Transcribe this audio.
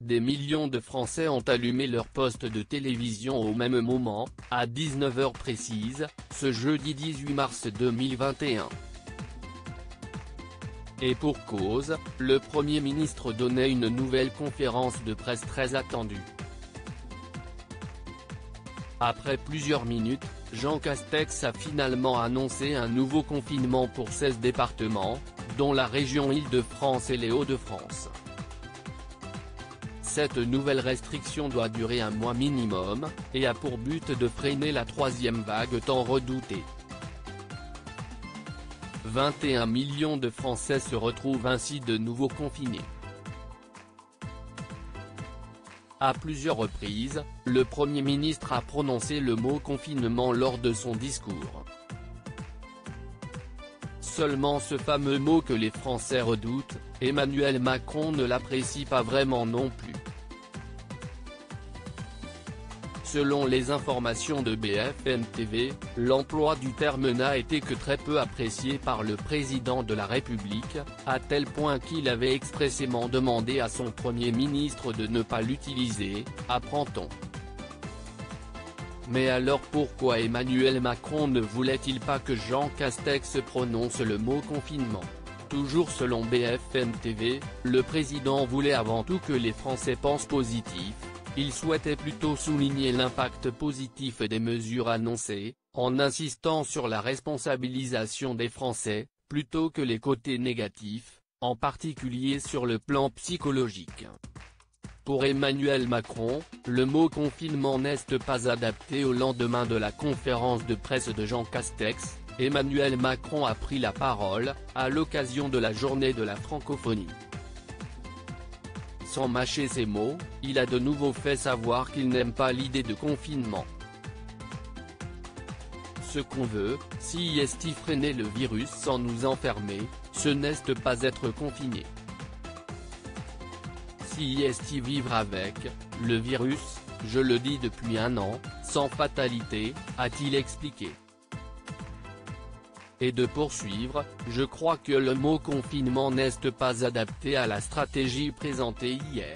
des millions de Français ont allumé leur poste de télévision au même moment, à 19 h précise, ce jeudi 18 mars 2021. Et pour cause, le Premier ministre donnait une nouvelle conférence de presse très attendue. Après plusieurs minutes, Jean Castex a finalement annoncé un nouveau confinement pour 16 départements, dont la région Île-de-France et les Hauts-de-France. Cette nouvelle restriction doit durer un mois minimum, et a pour but de freiner la troisième vague tant redoutée. 21 millions de Français se retrouvent ainsi de nouveau confinés. À plusieurs reprises, le Premier ministre a prononcé le mot confinement lors de son discours. Seulement ce fameux mot que les Français redoutent, Emmanuel Macron ne l'apprécie pas vraiment non plus. Selon les informations de BFM TV, l'emploi du terme n'a été que très peu apprécié par le président de la République, à tel point qu'il avait expressément demandé à son Premier ministre de ne pas l'utiliser, apprend-on. Mais alors pourquoi Emmanuel Macron ne voulait-il pas que Jean Castex prononce le mot confinement? Toujours selon BFM TV, le président voulait avant tout que les Français pensent positif. Il souhaitait plutôt souligner l'impact positif des mesures annoncées, en insistant sur la responsabilisation des Français, plutôt que les côtés négatifs, en particulier sur le plan psychologique. Pour Emmanuel Macron, le mot confinement n'est pas adapté. Au lendemain de la conférence de presse de Jean Castex, Emmanuel Macron a pris la parole, à l'occasion de la journée de la francophonie. Sans mâcher ses mots, il a de nouveau fait savoir qu'il n'aime pas l'idée de confinement. Ce qu'on veut, si est freiner le virus sans nous enfermer, ce n'est pas être confiné. Si est vivre avec le virus, je le dis depuis un an, sans fatalité, a-t-il expliqué. Et de poursuivre, je crois que le mot confinement n'est pas adapté à la stratégie présentée hier.